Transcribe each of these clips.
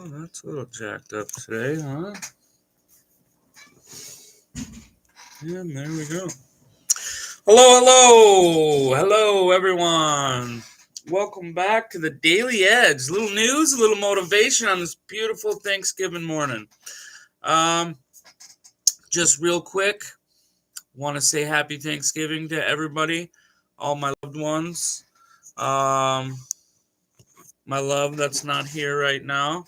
That's a little jacked up today, huh? And there we go. Hello, everyone. Welcome back to the Daily Edge. A little news, a little motivation on this beautiful Thanksgiving morning. Just real quick, want to say happy Thanksgiving to everybody, all my loved ones. My love that's not here right now.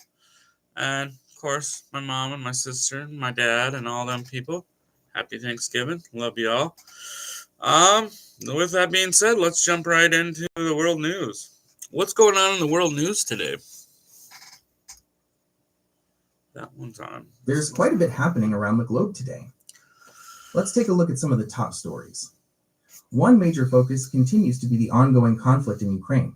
And, of course, my mom and my sister and my dad and all them people. Happy Thanksgiving. Love you all. With that being said, let's jump right into the world news. What's going on in the world news today? That one's on. There's quite a bit happening around the globe today. Let's take a look at some of the top stories. One major focus continues to be the ongoing conflict in Ukraine.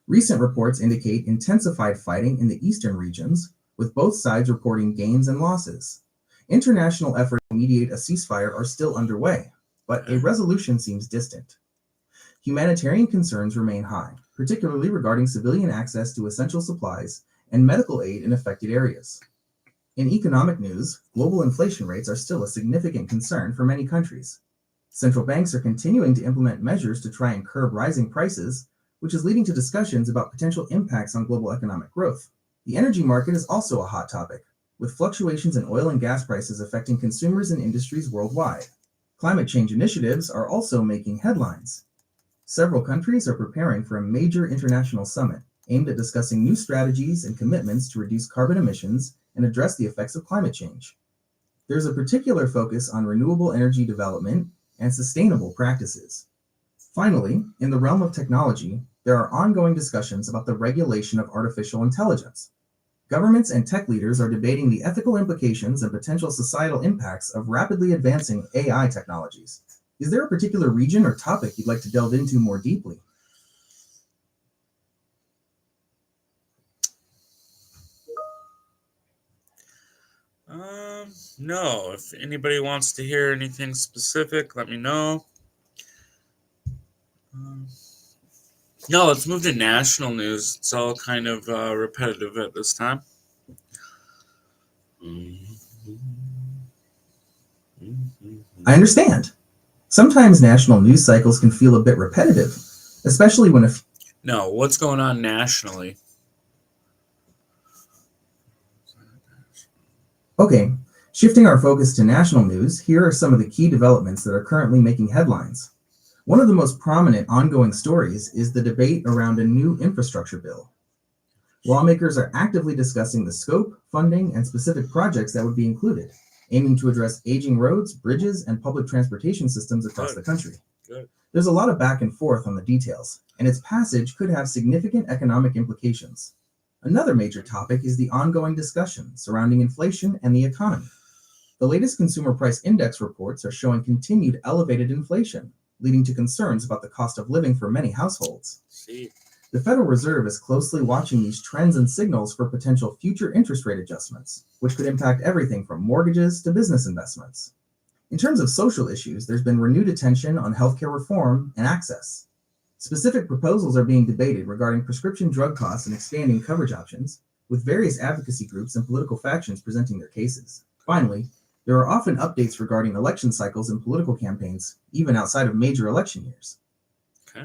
Recent reports indicate intensified fighting in the eastern regions, with both sides reporting gains and losses. International efforts to mediate a ceasefire are still underway, but a resolution seems distant. Humanitarian concerns remain high, particularly regarding civilian access to essential supplies and medical aid in affected areas. In economic news, global inflation rates are still a significant concern for many countries. Central banks are continuing to implement measures to try and curb rising prices, which is leading to discussions about potential impacts on global economic growth. The energy market is also a hot topic, with fluctuations in oil and gas prices affecting consumers and industries worldwide. Climate change initiatives are also making headlines. Several countries are preparing for a major international summit aimed at discussing new strategies and commitments to reduce carbon emissions and address the effects of climate change. There's a particular focus on renewable energy development and sustainable practices. Finally, in the realm of technology, there are ongoing discussions about the regulation of artificial intelligence. Governments and tech leaders are debating the ethical implications and potential societal impacts of rapidly advancing AI technologies. Is there a particular region or topic you'd like to delve into more deeply? No. If anybody wants to hear anything specific, let me know. No, let's move to national news. It's all kind of repetitive at this time. I understand. Sometimes national news cycles can feel a bit repetitive, especially when No, what's going on nationally? Okay, shifting our focus to national news, here are some of the key developments that are currently making headlines. One of the most prominent ongoing stories is the debate around a new infrastructure bill. Lawmakers are actively discussing the scope, funding, and specific projects that would be included, aiming to address aging roads, bridges, and public transportation systems across the country. There's a lot of back and forth on the details, and its passage could have significant economic implications. Another major topic is the ongoing discussion surrounding inflation and the economy. The latest consumer price index reports are showing continued elevated inflation, leading to concerns about the cost of living for many households. The Federal Reserve is closely watching these trends and signals for potential future interest rate adjustments, which could impact everything from mortgages to business investments. In terms of social issues, there's been renewed attention on healthcare reform and access. Specific proposals are being debated regarding prescription drug costs and expanding coverage options, with various advocacy groups and political factions presenting their cases. Finally, there are often updates regarding election cycles and political campaigns, even outside of major election years.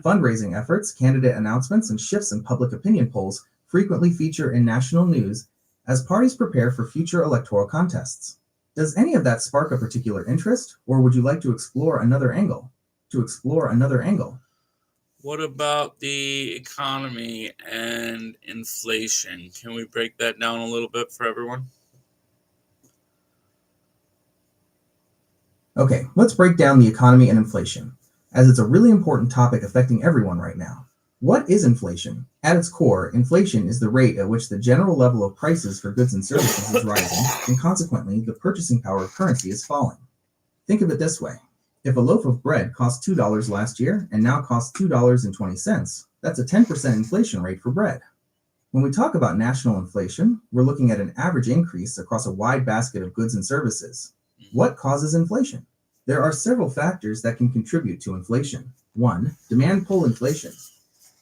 Fundraising efforts, candidate announcements, and shifts in public opinion polls frequently feature in national news as parties prepare for future electoral contests. Does any of that spark a particular interest, or would you like to explore another angle? What about the economy and inflation? Can we break that down a little bit for everyone? Okay, let's break down the economy and inflation, as it's a really important topic affecting everyone right now. What is inflation? At its core, inflation is the rate at which the general level of prices for goods and services is rising, and consequently, the purchasing power of currency is falling. Think of it this way. If a loaf of bread cost $2 last year and now costs $2.20, that's a 10% inflation rate for bread. When we talk about national inflation, we're looking at an average increase across a wide basket of goods and services. What causes inflation? There are several factors that can contribute to inflation. 1. Demand pull inflation.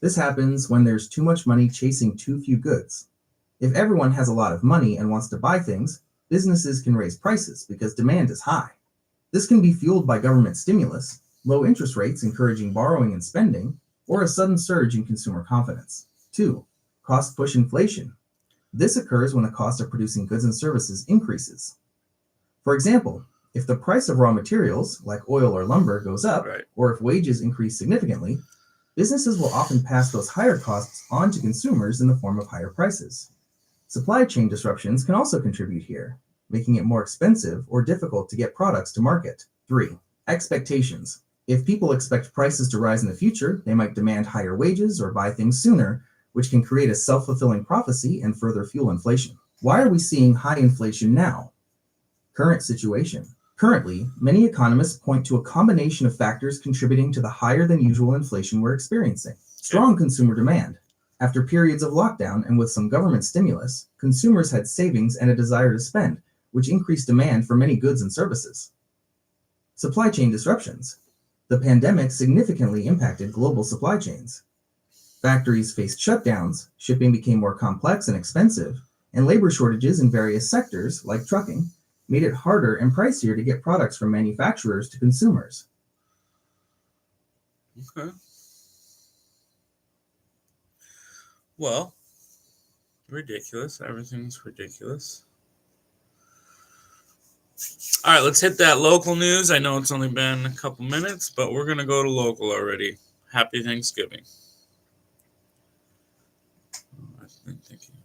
This happens when there's too much money chasing too few goods. If everyone has a lot of money and wants to buy things, businesses can raise prices because demand is high. This can be fueled by government stimulus, low interest rates encouraging borrowing and spending, or a sudden surge in consumer confidence. 2. Cost push inflation. This occurs when the cost of producing goods and services increases. For example, if the price of raw materials, like oil or lumber, goes up, Right. or if wages increase significantly, businesses will often pass those higher costs on to consumers in the form of higher prices. Supply chain disruptions can also contribute here, making it more expensive or difficult to get products to market. 3. Expectations. If people expect prices to rise in the future, they might demand higher wages or buy things sooner, which can create a self-fulfilling prophecy and further fuel inflation. Why are we seeing high inflation now? Current situation. Currently, many economists point to a combination of factors contributing to the higher than usual inflation we're experiencing. Strong consumer demand. After periods of lockdown and with some government stimulus, consumers had savings and a desire to spend, which increased demand for many goods and services. Supply chain disruptions. The pandemic significantly impacted global supply chains. Factories faced shutdowns, shipping became more complex and expensive, and labor shortages in various sectors, like trucking, made it harder and pricier to get products from manufacturers to consumers. Okay. Well, ridiculous. Everything's ridiculous. All right, let's hit that local news. I know it's only been a couple minutes, but we're going to go to local already. Happy Thanksgiving.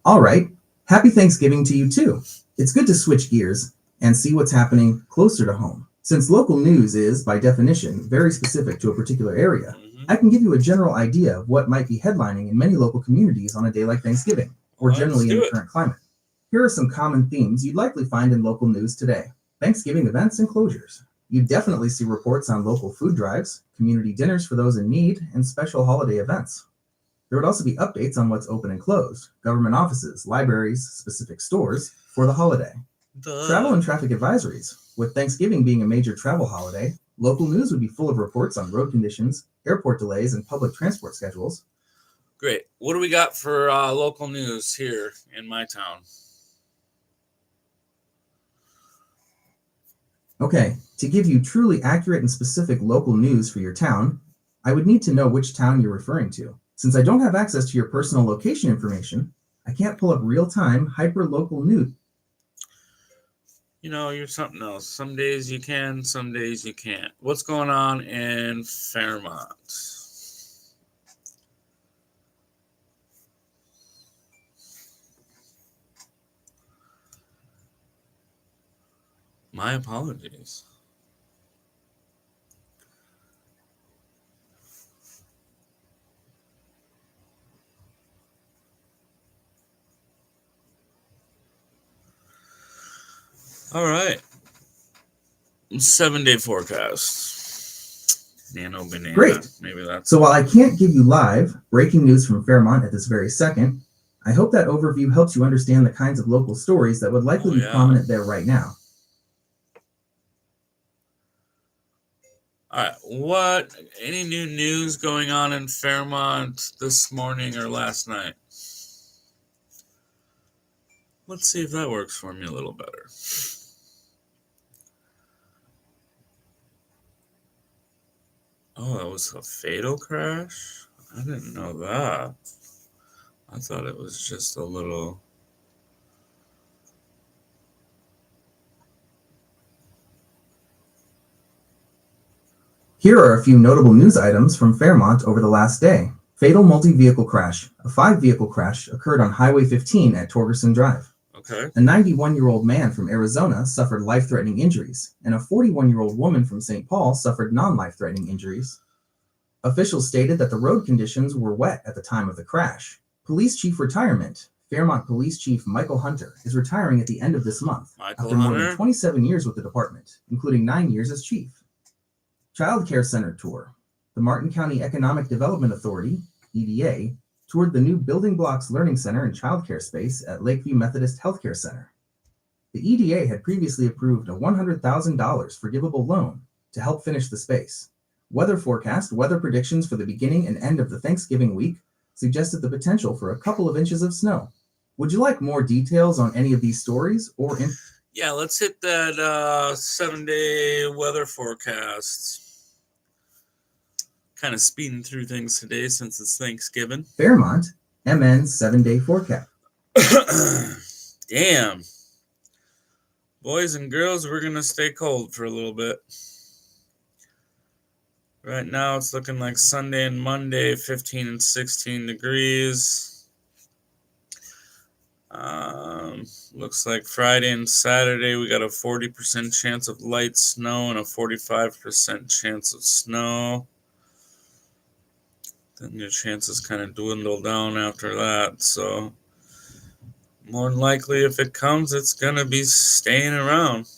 All right, happy Thanksgiving to you too. It's good to switch gears and see what's happening closer to home. Since local news is, by definition, very specific to a particular area, I can give you a general idea of what might be headlining in many local communities on a day like Thanksgiving, or generally in the current climate. Here are some common themes you'd likely find in local news today. Thanksgiving events and closures. You'd definitely see reports on local food drives, community dinners for those in need, and special holiday events. There would also be updates on what's open and closed, government offices, libraries, specific stores for the holiday. Travel and traffic advisories. With Thanksgiving being a major travel holiday, local news would be full of reports on road conditions, airport delays, and public transport schedules. Great. What do we got for local news here in my town? Okay, to give you truly accurate and specific local news for your town, I would need to know which town you're referring to. Since I don't have access to your personal location information, I can't pull up real-time, hyper-local news. You know, you're something else. Some days you can, some days you can't. What's going on in Fairmont? My apologies. All right. 7-day forecast. Nano banana. Great. Maybe that's. So while I can't give you live breaking news from Fairmont at this very second, I hope that overview helps you understand the kinds of local stories that would likely be prominent there right now. All right. Any new news going on in Fairmont this morning or last night? Let's see if that works for me a little better. Oh, that was a fatal crash? I didn't know that. I thought it was just a little... Here are a few notable news items from Fairmont over the last day. Fatal multi-vehicle crash. A 5-vehicle crash occurred on Highway 15 at Torgerson Drive. Okay. A 91-year-old man from Arizona suffered life-threatening injuries, and a 41-year-old woman from St. Paul suffered non-life-threatening injuries. Officials stated that the road conditions were wet at the time of the crash. Police Chief retirement. Fairmont Police Chief Michael Hunter is retiring at the end of this month after more than 27 years with the department, including 9 years as chief. Child Care Center tour. The Martin County Economic Development Authority, EDA, toured the new Building Blocks Learning Center and Child Care space at Lakeview Methodist Healthcare Center. The EDA had previously approved a $100,000 forgivable loan to help finish the space. Weather predictions for the beginning and end of the Thanksgiving week suggested the potential for a couple of inches of snow. Would you like more details on any of these stories or Yeah, let's hit that 7-day weather forecast. Kind of speeding through things today since it's Thanksgiving. Fairmont MN's 7-day forecast? Damn. Boys and girls, we're going to stay cold for a little bit. Right now, it's looking like Sunday and Monday, 15 and 16 degrees. Looks like Friday and Saturday, we got a 40% chance of light snow and a 45% chance of snow. Then your chances kind of dwindle down after that. So, more than likely, if it comes, it's going to be staying around.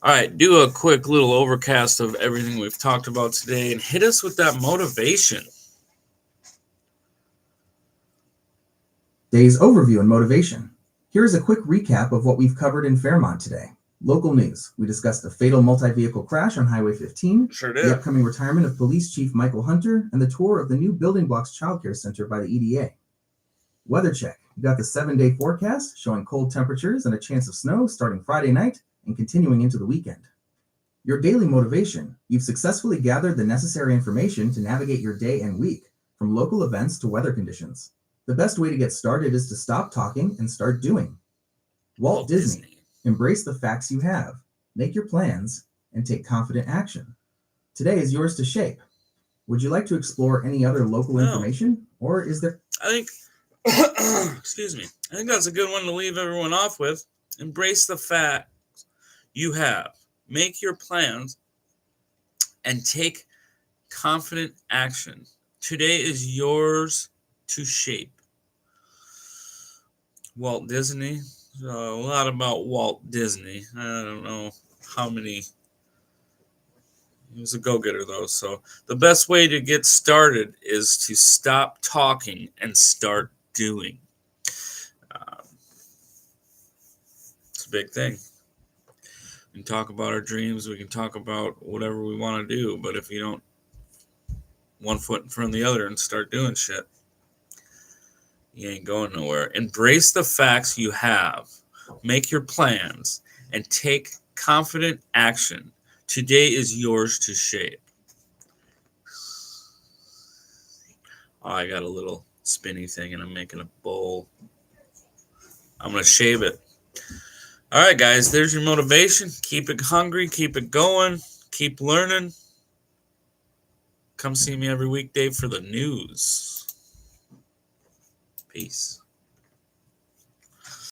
All right, do a quick little overcast of everything we've talked about today and hit us with that motivation. Day's overview and motivation. Here is a quick recap of what we've covered in Fairmont today. Local news. We discussed the fatal multi-vehicle crash on Highway 15, Sure the did. upcoming retirement of Police Chief Michael Hunter, and the tour of the new Building Blocks Child Care Center by the EDA. Weather check. We got the 7-day forecast showing cold temperatures and a chance of snow starting Friday night and continuing into the weekend. Your daily motivation. You've successfully gathered the necessary information to navigate your day and week, from local events to weather conditions. The best way to get started is to stop talking and start doing. Walt Disney. Embrace the facts you have, make your plans, and take confident action. Today is yours to shape. Would you like to explore any other local information, or is there... I think, excuse me, I think that's a good one to leave everyone off with. Embrace the facts you have, make your plans, and take confident action. Today is yours to shape. Walt Disney. A lot about Walt Disney. I don't know how many. He was a go-getter, though. So the best way to get started is to stop talking and start doing. It's a big thing. We can talk about our dreams. We can talk about whatever we want to do. But if you don't one foot in front of the other and start doing shit, you ain't going nowhere. Embrace the facts you have. Make your plans and take confident action. Today is yours to shape. Oh, I got a little spinny thing and I'm making a bowl. I'm going to shave it. All right, guys, there's your motivation. Keep it hungry. Keep it going. Keep learning. Come see me every weekday for the news. Peace.